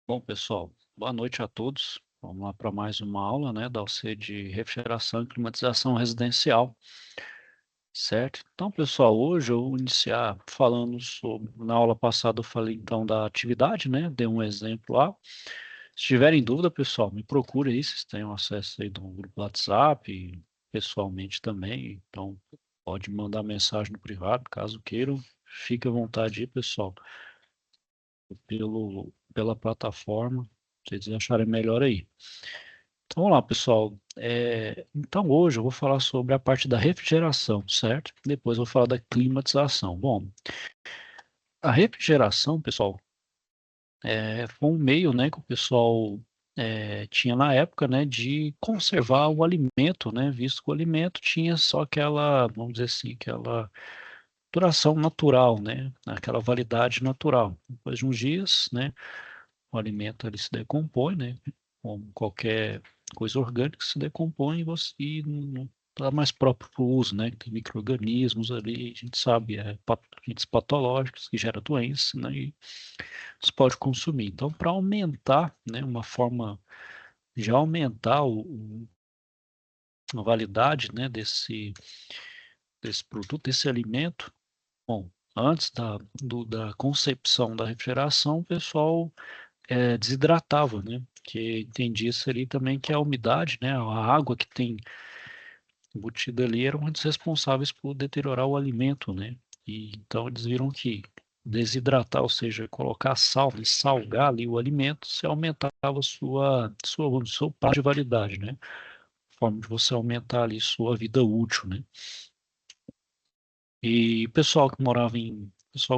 Bom, pessoal, boa noite a todos. Vamos lá para mais uma aula, né, da OC de refrigeração e climatização residencial, certo? Então, pessoal, hoje eu vou iniciar falando sobre, na aula passada eu falei então da atividade, né, dei um exemplo lá. Se tiverem dúvida, pessoal, me procure aí, vocês têm acesso aí do grupo WhatsApp, e pessoalmente também, então pode mandar mensagem no privado, caso queiram, fique à vontade aí, pessoal, pela plataforma, se vocês acharem melhor aí. Então, vamos lá, pessoal. Então, hoje eu vou falar sobre a parte da refrigeração, certo? Depois eu vou falar da climatização. Bom, a refrigeração, pessoal, foi um meio, né, que o pessoal tinha na época, né, de conservar o alimento, né, visto que o alimento tinha só aquela, vamos dizer assim, aquela duração natural, né, aquela validade natural. Depois de uns dias, né, o alimento ele se decompõe, né? Como qualquer coisa orgânica se decompõe e não está mais próprio para o uso, né? Tem micro-organismos ali, a gente sabe, agentes patológicos que geram doença, né? E você pode consumir. Então, para aumentar, né? Uma forma de aumentar a validade, né? Desse produto, desse alimento. Bom, antes da concepção da refrigeração, o pessoal desidratava, né? Que entendia-se ali também que a umidade, né? A água que tem embutida ali eram os responsáveis por deteriorar o alimento, né? E então eles viram que desidratar, ou seja, colocar sal e salgar ali o alimento, você aumentava o seu prazo de validade, né? Forma de você aumentar ali sua vida útil, né? E o pessoal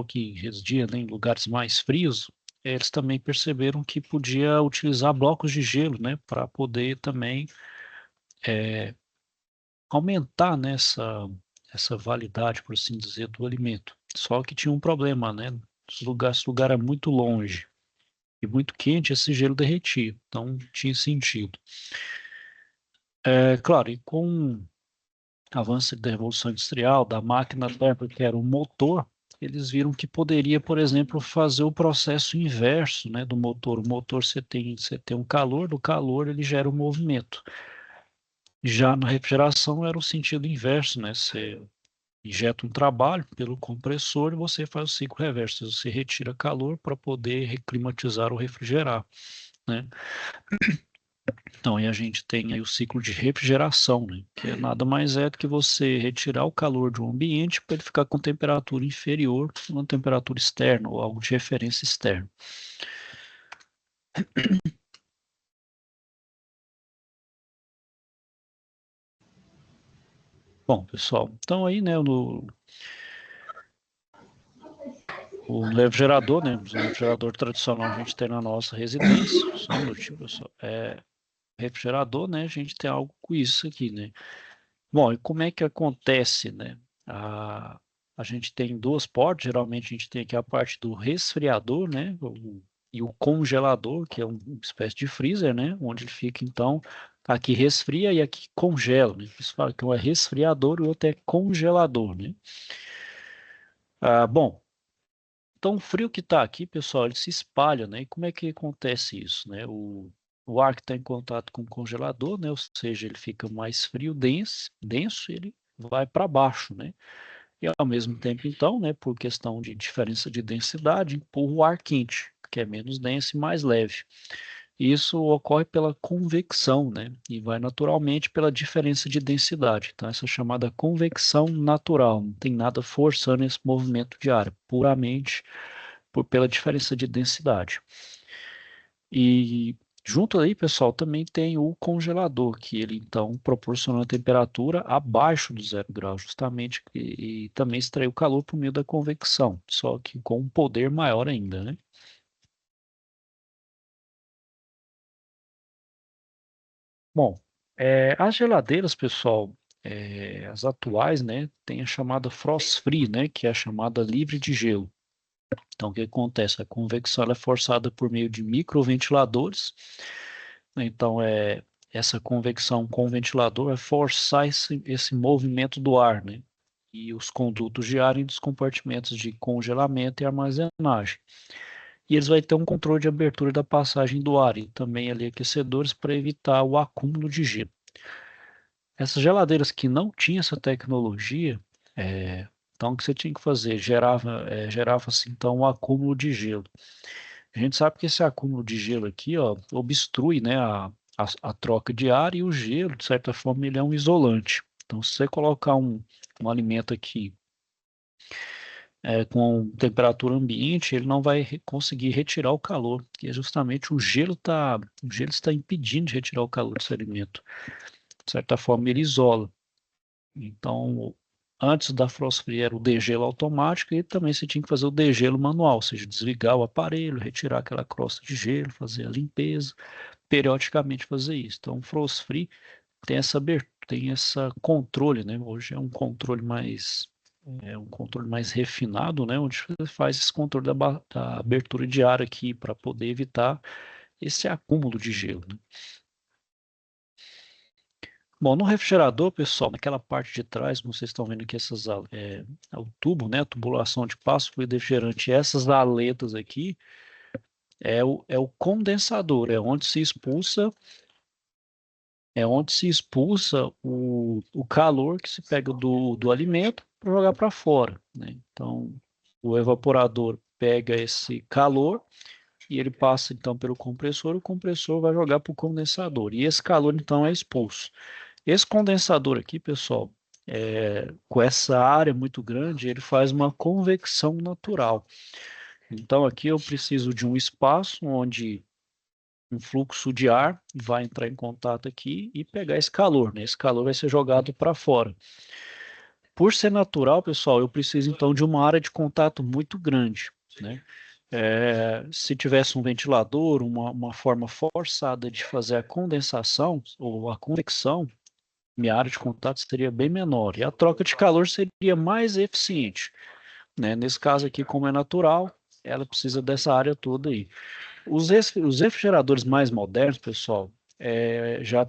que residia, né, em lugares mais frios, eles também perceberam que podia utilizar blocos de gelo, né, para poder também aumentar, né, essa validade, por assim dizer, do alimento. Só que tinha um problema, né, esse lugar é muito longe e muito quente, esse gelo derretia, então tinha sentido. Claro, e com o avanço da Revolução Industrial, da máquina térmica, que era o motor, eles viram que poderia, por exemplo, fazer o processo inverso, né, do motor. O motor você tem um calor, do calor ele gera um movimento. Já na refrigeração era o sentido inverso, né? Você injeta um trabalho pelo compressor e você faz o ciclo reverso. Você retira calor para poder reclimatizar ou refrigerar, né? Então, aí a gente tem aí o ciclo de refrigeração, né? Que é nada mais é do que você retirar o calor de um ambiente para ele ficar com temperatura inferior a uma temperatura externa ou algo de referência externo. Bom, pessoal, então aí, né, o refrigerador, né, o refrigerador tradicional a gente tem na nossa residência, só um minutinho, pessoal, refrigerador, né, a gente tem algo com isso aqui, né. Bom, e como é que acontece, né? A gente tem duas portas, geralmente a gente tem aqui a parte do resfriador, né? E o congelador, que é uma espécie de freezer, né? Onde ele fica, então, aqui resfria e aqui congela, né? Eles falam que um é resfriador e o outro é congelador, né? Bom, então o frio que está aqui, pessoal, ele se espalha, né? E como é que acontece isso, né? O ar que está em contato com o congelador, né? Ou seja, ele fica mais frio, denso, ele vai para baixo, né? E ao mesmo tempo, então, né, por questão de diferença de densidade, empurra o ar quente, que é menos denso e mais leve. Isso ocorre pela convecção, né, e vai naturalmente pela diferença de densidade. Então, essa é chamada convecção natural, não tem nada forçando esse movimento de ar, puramente pela diferença de densidade. E junto aí, pessoal, também tem o congelador, que ele então proporciona a temperatura abaixo do 0 grau, justamente, e também extrai o calor por meio da convecção, só que com um poder maior ainda, né? Bom, as geladeiras, pessoal, as atuais, né, tem a chamada frost free, né, que é a chamada livre de gelo. Então, o que acontece? A convecção ela é forçada por meio de microventiladores. Então, essa convecção com o ventilador vai forçar esse movimento do ar, né? E os condutos de ar entre os compartimentos de congelamento e armazenagem. e eles vão ter um controle de abertura da passagem do ar e também ali aquecedores para evitar o acúmulo de gelo. Essas geladeiras que não tinham essa tecnologia, então o que você tinha que fazer? Gerava-se então um acúmulo de gelo. A gente sabe que esse acúmulo de gelo aqui, ó, obstrui, né, a troca de ar e o gelo, de certa forma, ele é um isolante. Então, se você colocar um alimento aqui com temperatura ambiente, ele não vai conseguir retirar o calor, que é justamente o gelo está impedindo de retirar o calor desse alimento. De certa forma, ele isola. Então, antes da frost free era o degelo automático e também você tinha que fazer o degelo manual, ou seja, desligar o aparelho, retirar aquela crosta de gelo, fazer a limpeza, periodicamente fazer isso. Então, o frost free tem essa controle, né? Hoje é um controle mais refinado, né? Onde você faz esse controle da abertura de ar aqui para poder evitar esse acúmulo de gelo, né? Bom, no refrigerador, pessoal, naquela parte de trás, como vocês estão vendo aqui, o tubo, né, a tubulação de passo fluido refrigerante, essas aletas aqui é o condensador, é onde se expulsa o calor que se pega do alimento para jogar para fora, né? Então, o evaporador pega esse calor e ele passa então pelo compressor, o compressor vai jogar para o condensador, e esse calor então é expulso. Esse condensador aqui, pessoal, com essa área muito grande, ele faz uma convecção natural. Então, aqui eu preciso de um espaço onde um fluxo de ar vai entrar em contato aqui e pegar esse calor, né? Esse calor vai ser jogado para fora. Por ser natural, pessoal, eu preciso então de uma área de contato muito grande, né? Se tivesse um ventilador, uma forma forçada de fazer a condensação ou a convecção, minha área de contato seria bem menor e a troca de calor seria mais eficiente, né? Nesse caso aqui, como é natural, ela precisa dessa área toda aí. Os refrigeradores mais modernos, pessoal, já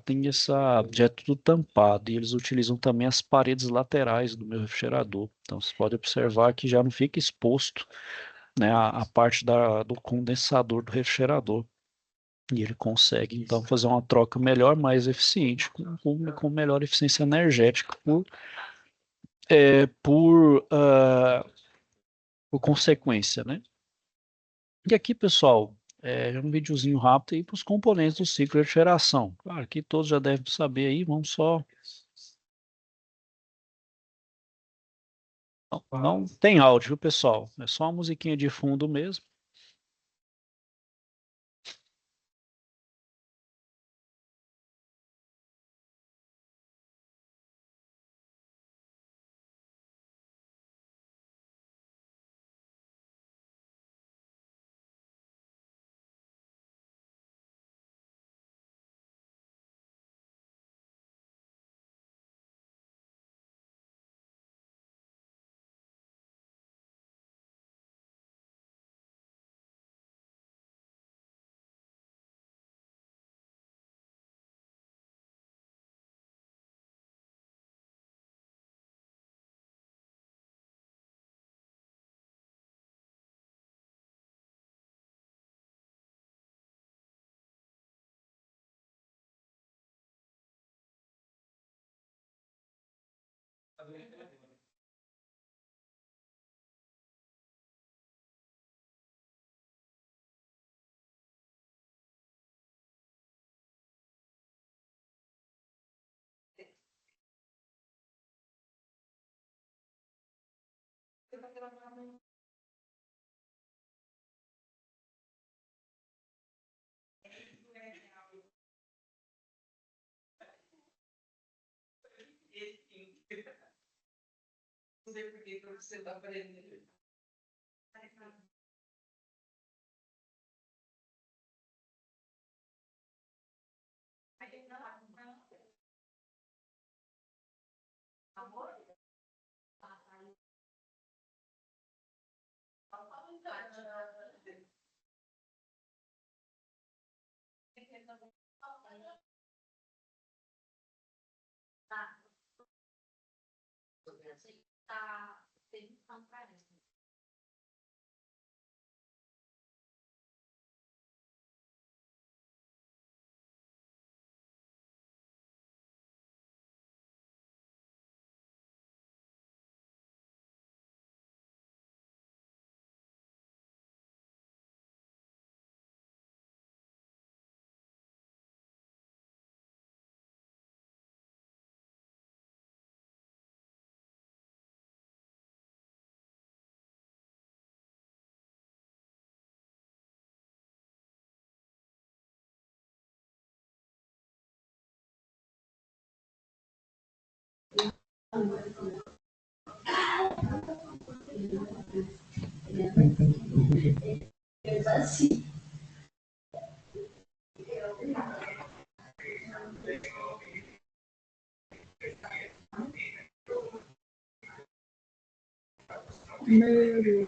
é tudo tampado e eles utilizam também as paredes laterais do meu refrigerador. Então, você pode observar que já não fica exposto, né, a parte do condensador do refrigerador. E ele consegue, então, fazer uma troca melhor, mais eficiente, com melhor eficiência energética por consequência, né? E aqui, pessoal, um videozinho rápido aí para os componentes do ciclo de refrigeração. Claro que todos já devem saber aí, vamos só. Não tem áudio, viu, pessoal? É só uma musiquinha de fundo mesmo. Meu Deus.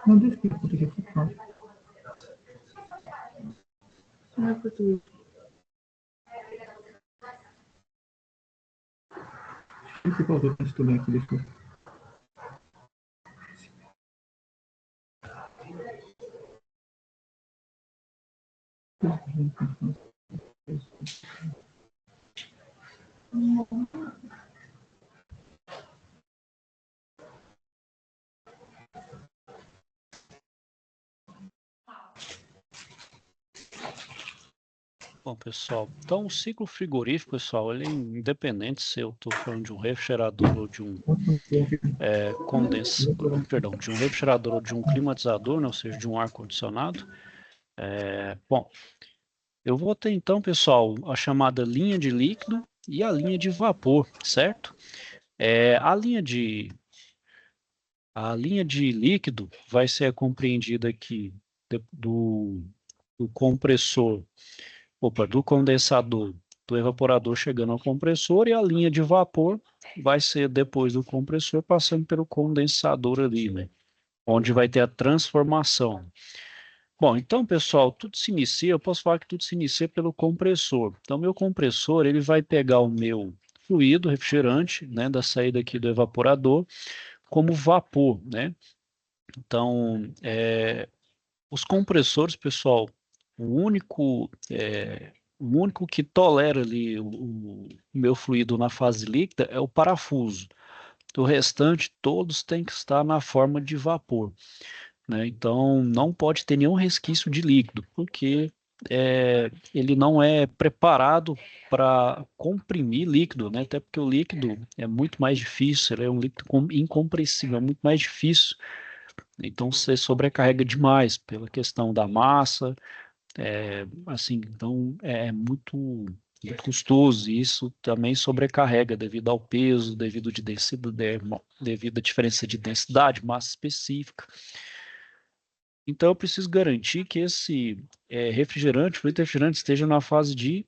Não disse que eu poderia ficar. Não é português. Esse qual eu estudei aqui, desculpa. Bom, pessoal, então o ciclo frigorífico, pessoal, ele é independente se eu estou falando de um refrigerador ou de um perdão, de um refrigerador ou de um climatizador, né, ou seja, de um ar-condicionado. Bom, eu vou ter então, pessoal, a chamada linha de líquido e a linha de vapor, certo? A linha de líquido vai ser compreendida aqui do compressor, do condensador, do evaporador chegando ao compressor, e a linha de vapor vai ser depois do compressor passando pelo condensador ali, né? Onde vai ter a transformação. Bom, então, pessoal, tudo se inicia, eu posso falar que tudo se inicia pelo compressor. Então, meu compressor, ele vai pegar o meu fluido refrigerante, né, da saída aqui do evaporador, como vapor, né? Então, os compressores, pessoal, o único que tolera ali o meu fluido na fase líquida é o parafuso. O restante, todos têm que estar na forma de vapor, né? Então, não pode ter nenhum resquício de líquido, porque ele não é preparado para comprimir líquido, né? Até porque o líquido é muito mais difícil, ele é um líquido incompressível, é muito mais difícil. Então, você sobrecarrega demais pela questão da massa, assim, então muito custoso, e isso também sobrecarrega devido ao peso, devido à diferença de densidade, massa específica. Então eu preciso garantir que esse fluido refrigerante esteja na fase de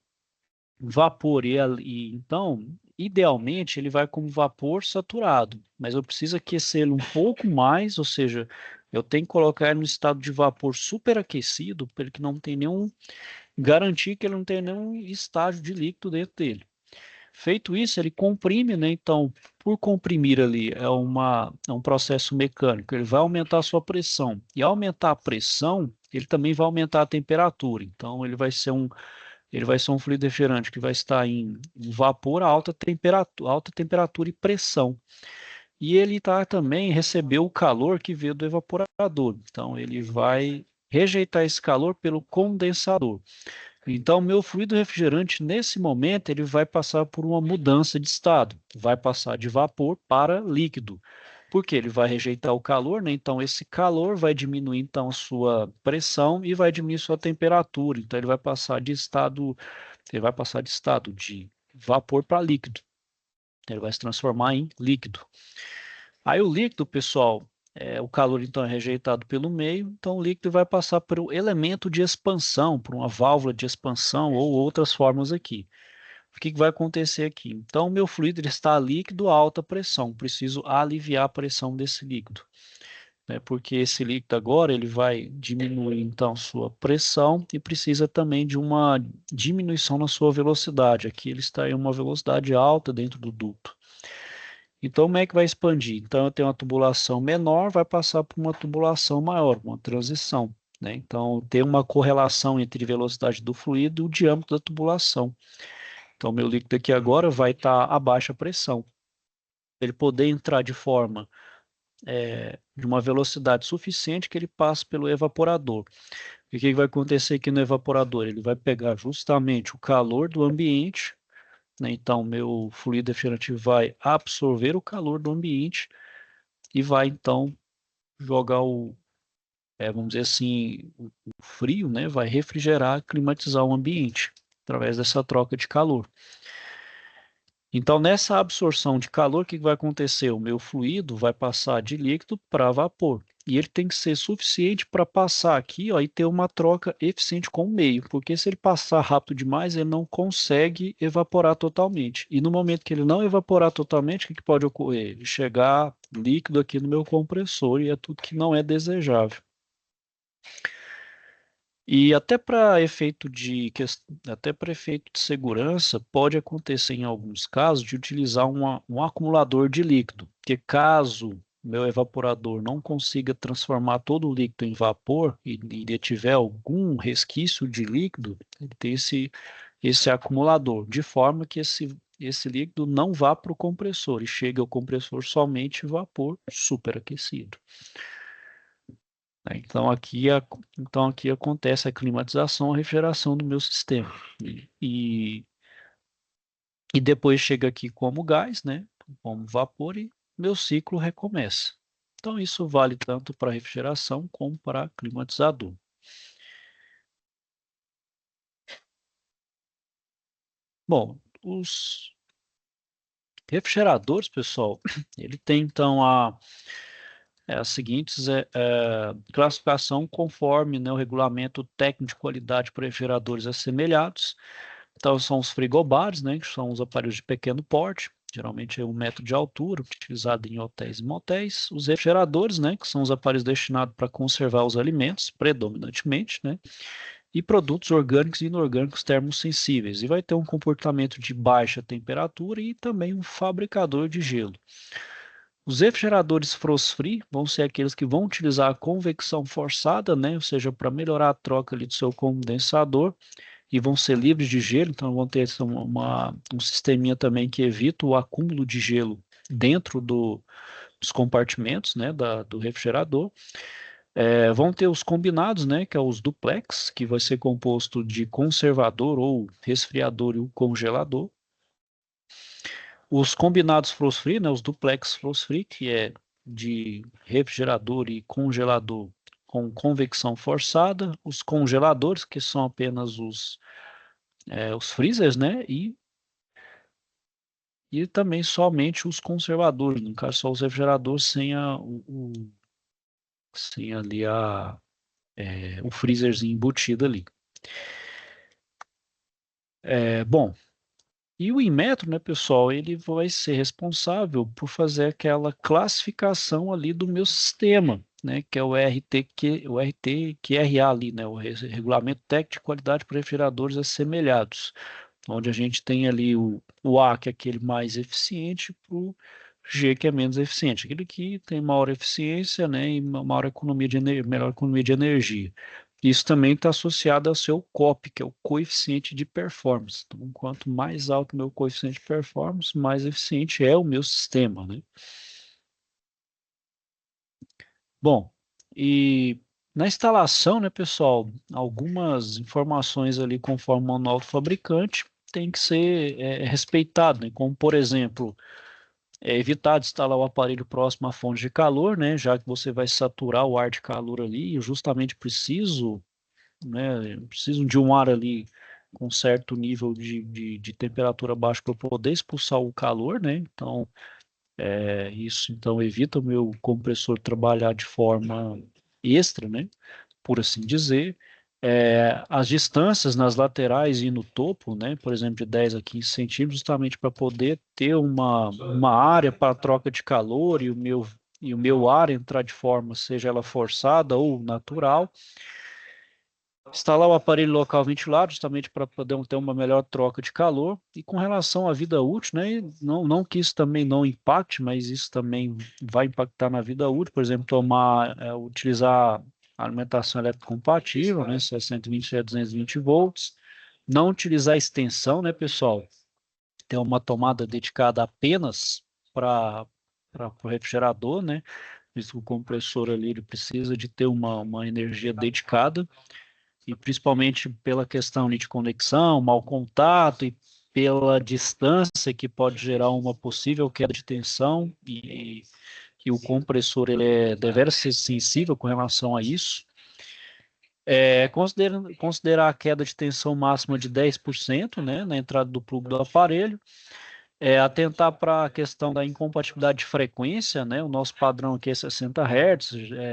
vapor, então, idealmente, ele vai como vapor saturado, mas eu preciso aquecê-lo um pouco mais, ou seja, eu tenho que colocar ele no estado de vapor superaquecido, para que não tenha garantir que ele não tenha nenhum estágio de líquido dentro dele. Feito isso, ele comprime, né? Então, por comprimir ali, é um processo mecânico, ele vai aumentar a sua pressão. E ao aumentar a pressão, ele também vai aumentar a temperatura. Então, ele vai ser um fluido refrigerante que vai estar em vapor a alta temperatura e pressão. E ele tá também recebeu o calor que veio do evaporador. Então, ele vai rejeitar esse calor pelo condensador. Então, meu fluido refrigerante, nesse momento, ele vai passar por uma mudança de estado. Vai passar de vapor para líquido. Porque ele vai rejeitar o calor, né? Então, esse calor vai diminuir, então, a sua pressão e vai diminuir sua temperatura. Então, ele vai passar de estado de vapor para líquido. Ele vai se transformar em líquido. Aí o líquido, pessoal, o calor então é rejeitado pelo meio, então o líquido vai passar por um elemento de expansão, por uma válvula de expansão ou outras formas aqui. O que vai acontecer aqui? Então, o meu fluido ele está líquido a alta pressão, preciso aliviar a pressão desse líquido, né? Porque esse líquido agora ele vai diminuir então sua pressão e precisa também de uma diminuição na sua velocidade. Aqui ele está em uma velocidade alta dentro do duto. Então, como é que vai expandir? Então, eu tenho uma tubulação menor, vai passar por uma tubulação maior, uma transição, né? Então, tem uma correlação entre velocidade do fluido e o diâmetro da tubulação. Então, meu líquido aqui agora vai estar a baixa pressão. Ele poder entrar de forma de uma velocidade suficiente que ele passe pelo evaporador. E o que vai acontecer aqui no evaporador? Ele vai pegar justamente o calor do ambiente, né? Então, meu fluido refrigerante vai absorver o calor do ambiente e vai então jogar vamos dizer assim, o frio, né, vai refrigerar, climatizar o ambiente através dessa troca de calor. Então, nessa absorção de calor, o que vai acontecer? O meu fluido vai passar de líquido para vapor. E ele tem que ser suficiente para passar aqui, ó, e ter uma troca eficiente com o meio, porque se ele passar rápido demais, ele não consegue evaporar totalmente. E no momento que ele não evaporar totalmente, o que pode ocorrer? Ele chegar líquido aqui no meu compressor e é tudo que não é desejável. E até para efeito de segurança, pode acontecer em alguns casos de utilizar um acumulador de líquido, porque caso meu evaporador não consiga transformar todo o líquido em vapor e ele tiver algum resquício de líquido, ele tem esse acumulador, de forma que esse líquido não vá para o compressor e chegue ao compressor somente vapor superaquecido, né? Então aqui acontece a climatização, a refrigeração do meu sistema. E, e depois chega aqui como gás, né? Como vapor e meu ciclo recomeça. Então isso vale tanto para refrigeração como para climatizador. Bom, os refrigeradores, pessoal, ele tem então as seguintes classificação conforme, né, o regulamento técnico de qualidade para refrigeradores assemelhados. Então, são os frigobares, né, que são os aparelhos de pequeno porte, geralmente é 1 metro de altura, utilizado em hotéis e motéis. Os refrigeradores, né, que são os aparelhos destinados para conservar os alimentos, predominantemente, né, e produtos orgânicos e inorgânicos termosensíveis. E vai ter um comportamento de baixa temperatura e também um fabricador de gelo. Os refrigeradores frost-free vão ser aqueles que vão utilizar a convecção forçada, né, ou seja, para melhorar a troca ali do seu condensador, e vão ser livres de gelo, então vão ter um sisteminha também que evita o acúmulo de gelo dentro dos compartimentos, né, do refrigerador. Vão ter os combinados, né, que é os duplex, que vai ser composto de conservador ou resfriador e o congelador. Os combinados frost-free, né, os duplex frost-free, que é de refrigerador e congelador com convecção forçada. Os congeladores, que são apenas os freezers, né, e também somente os conservadores, no caso só os refrigeradores sem ali o freezerzinho embutido ali. Bom, e o Inmetro, né, pessoal, ele vai ser responsável por fazer aquela classificação ali do meu sistema, né, que é o RTQRA ali, né, o Regulamento Técnico de Qualidade para Refrigeradores Assemelhados, onde a gente tem ali o A, que é aquele mais eficiente, para o G, que é menos eficiente, aquele que tem maior eficiência, né, e maior economia melhor economia de energia. Isso também está associado ao seu COP, que é o coeficiente de performance. Então, quanto mais alto o meu coeficiente de performance, mais eficiente é o meu sistema, né? Bom, e Na instalação, né, pessoal, algumas informações ali conforme o manual do fabricante tem que ser respeitado, né? Como, por exemplo, evitar de instalar o aparelho próximo à fonte de calor, né? Já que você vai saturar o ar de calor ali, e eu justamente preciso, né, preciso de um ar ali com certo nível de temperatura baixa para poder expulsar o calor, né? Então, isso então evita o meu compressor trabalhar de forma extra, né? Por assim dizer. As distâncias nas laterais e no topo, né, por exemplo, de 10 a 15 centímetros, justamente para poder ter uma área para troca de calor e o meu ar entrar de forma, seja ela forçada ou natural. Instalar o aparelho local ventilado, justamente para poder ter uma melhor troca de calor. E com relação à vida útil, né, não que isso também não impacte, mas isso também vai impactar na vida útil. Por exemplo, utilizar alimentação eletrocompatível, né, 620 a 220 volts. Não utilizar extensão, né, pessoal? Ter uma tomada dedicada apenas para o refrigerador, né? Visto que o compressor ali ele precisa de ter uma energia dedicada e principalmente pela questão de conexão, mau contato e pela distância que pode gerar uma possível queda de tensão e o compressor ele deverá ser sensível com relação a isso. Considerar a queda de tensão máxima de 10%, né, na entrada do plugue do aparelho. Atentar para a questão da incompatibilidade de frequência, né? O nosso padrão aqui é 60 Hz.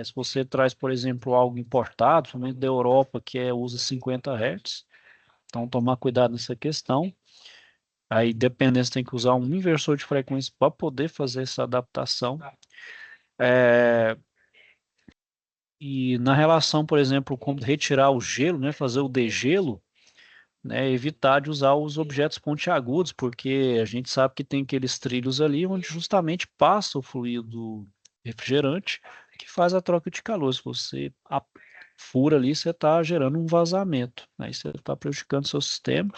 Se você traz, por exemplo, algo importado, somente da Europa, que usa 50 Hz, então tomar cuidado nessa questão. Aí, dependendo, você tem que usar um inversor de frequência para poder fazer essa adaptação. E na relação, por exemplo, com retirar o gelo, né? Fazer o degelo, né, evitar de usar os objetos pontiagudos, porque a gente sabe que tem aqueles trilhos ali onde justamente passa o fluido refrigerante que faz a troca de calor. Se você fura ali, você está gerando um vazamento, né? Você está prejudicando o seu sistema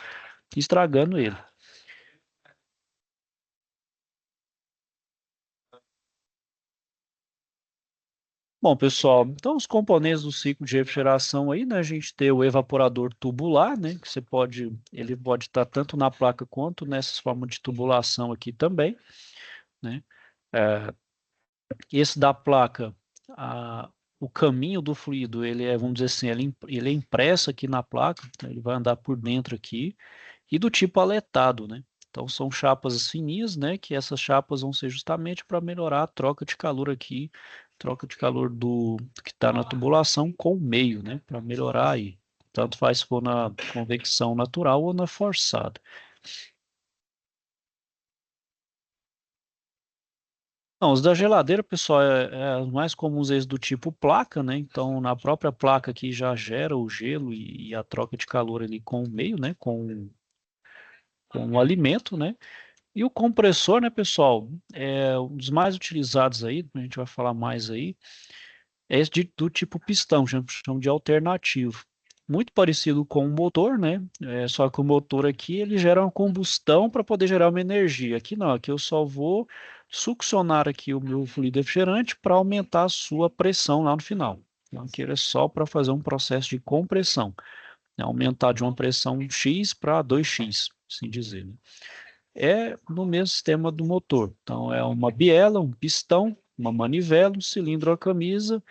e estragando ele. Bom, pessoal, então os componentes do ciclo de refrigeração aí, né, a gente tem o evaporador tubular, né, que ele pode estar tanto na placa quanto nessas formas de tubulação aqui também, né. É, esse da placa, o caminho do fluido, vamos dizer assim, ele é impresso aqui na placa, então ele vai andar por dentro aqui, e do tipo aletado, né? Então são chapas fininhas, né? Que essas chapas vão ser justamente para melhorar a troca de calor aqui, troca de calor do que está na tubulação com o meio, né? Para melhorar aí. Tanto faz se for na convecção natural ou na forçada. Não, os da geladeira, pessoal, os mais comuns esses do tipo placa, né? Então, na própria placa aqui já gera o gelo e a troca de calor ali com o meio, né? Com o alimento, né? E o compressor, né, pessoal, é um dos mais utilizados aí, a gente vai falar mais aí, é esse do tipo pistão, chama de alternativo. Muito parecido com o motor, né? Só que o motor aqui ele gera uma combustão para poder gerar uma energia. Aqui não, aqui eu só vou succionar aqui o meu fluido refrigerante para aumentar a sua pressão lá no final. Então, aqui ele é só para fazer um processo de compressão, né? Aumentar de uma pressão X para 2x, assim dizer, né? No mesmo sistema do motor. Então, é uma biela, um pistão, uma manivela, um cilindro, a camisa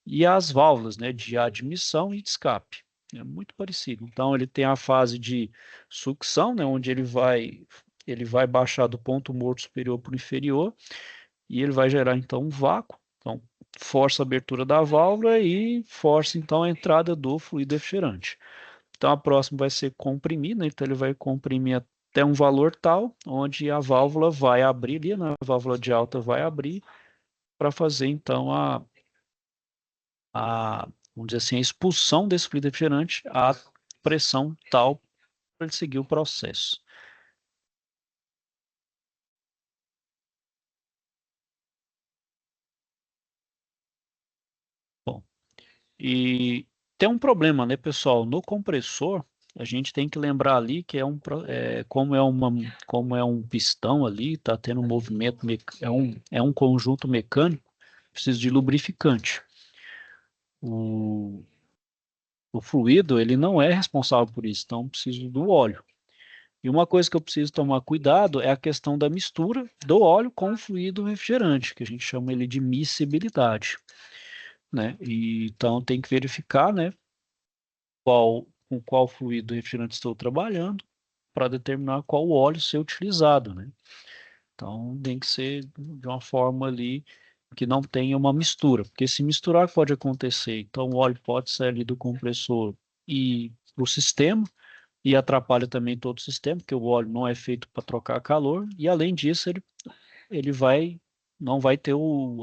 e as válvulas, né, de admissão e de escape. É muito parecido. Então, ele tem a fase de sucção, né, onde ele vai baixar do ponto morto superior para o inferior e ele vai gerar, então, um vácuo. Então, força a abertura da válvula e força, então, a entrada do fluido refrigerante. Então, a próxima vai ser comprimir, né? Então, ele vai comprimir até um valor tal, onde a válvula vai abrir ali, né? A válvula de alta vai abrir para fazer, então, vamos dizer assim, a expulsão desse fluido refrigerante a pressão tal para ele seguir o processo. Bom, e tem um problema, né, pessoal? No compressor, a gente tem que lembrar ali que como é um pistão ali, está tendo um movimento, é um conjunto mecânico, precisa de lubrificante. o, o fluido, ele não é responsável por isso, então eu preciso do óleo. E uma coisa que eu preciso tomar cuidado é a questão da mistura do óleo com o fluido refrigerante, que a gente chama ele de miscibilidade, né? E, então tem que verificar, né, com qual fluido refrigerante estou trabalhando para determinar qual óleo ser utilizado, né? Então tem que ser de uma forma ali que não tenha uma mistura, porque se misturar pode acontecer. Então o óleo pode sair ali do compressor e para o sistema e atrapalha também todo o sistema, porque o óleo não é feito para trocar calor e além disso ele não vai ter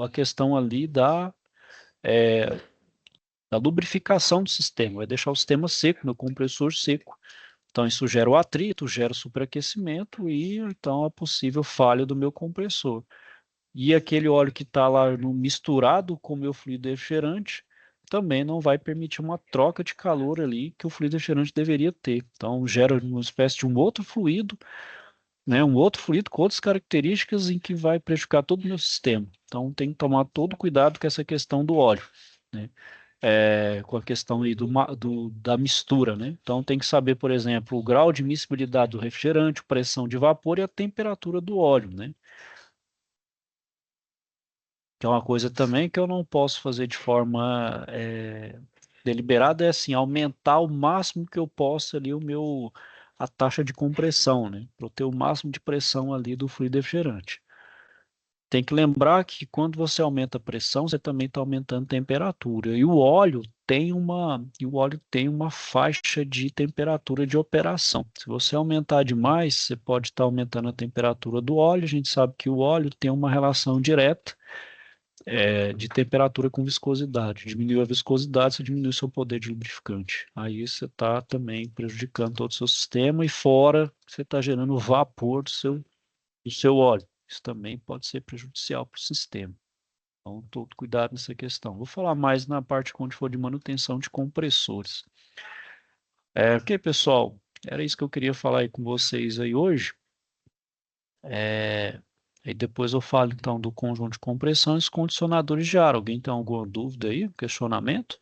a questão ali da lubrificação do sistema, vai deixar o sistema seco, no compressor seco. Então, isso gera o atrito, gera o superaquecimento e então a possível falha do meu compressor. E aquele óleo que está lá misturado com o meu fluido refrigerante também não vai permitir uma troca de calor ali que o fluido refrigerante deveria ter. Então, gera uma espécie de um outro fluido, né, um outro fluido com outras características em que vai prejudicar todo o meu sistema. Então, tem que tomar todo cuidado com essa questão do óleo, né? Com a questão aí da mistura, né? Então tem que saber, por exemplo, o grau de miscibilidade do refrigerante, pressão de vapor e a temperatura do óleo, né? Que é uma coisa também que eu não posso fazer de forma deliberada, é assim, aumentar o máximo que eu possa ali a taxa de compressão, né? Para eu ter o máximo de pressão ali do fluido refrigerante. Tem que lembrar que quando você aumenta a pressão, você também está aumentando a temperatura. E o óleo tem uma faixa de temperatura de operação. Se você aumentar demais, você pode estar aumentando a temperatura do óleo. A gente sabe que o óleo tem uma relação direta de temperatura com viscosidade. Diminuiu a viscosidade, você diminui o seu poder de lubrificante. Aí você está também prejudicando todo o seu sistema e fora você está gerando vapor do seu óleo. Isso também pode ser prejudicial para o sistema. Então, todo cuidado nessa questão. Vou falar mais na parte quando for de manutenção de compressores. Ok, pessoal? Era isso que eu queria falar aí com vocês aí hoje. É, e depois eu falo então do conjunto de compressão e os condicionadores de ar. Alguém tem alguma dúvida aí, questionamento?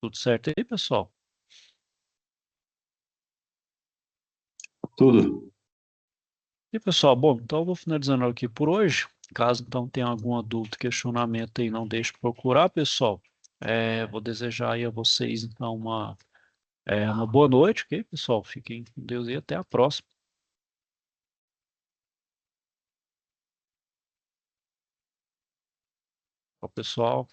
Tudo certo aí, pessoal? Tudo. E pessoal, bom, então eu vou finalizando aqui por hoje. Caso então tenha alguma dúvida, questionamento aí, não deixe de procurar, pessoal. Vou desejar aí a vocês então uma boa noite, ok, pessoal? Fiquem com Deus e até a próxima. Tchau, pessoal.